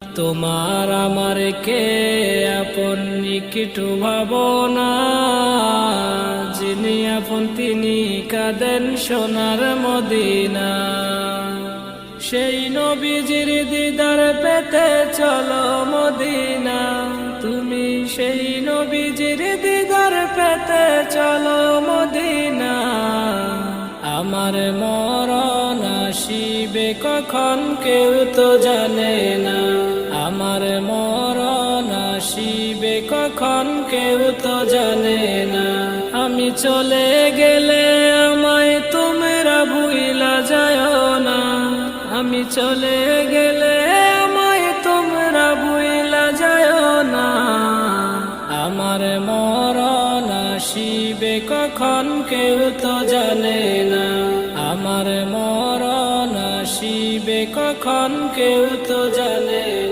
তোমার আমার কে আপন একটু ভাবনা, যিনি আপন তিনি কাঁদেন সোনার মদিনা। সেই নবীজির দিদার পেতে চলো মদিনা, তুমি সেই নবীজির দিদার পেতে চলো মদিনা। আমার মরণ আসিবে কখন কেউ তো জানে না, আমার মরণ আসিবে কখন কেউ তো জানে না। আমি চলে গেলে আমায় তোমরা ভুইলা যাও না, আমি চলে গেলে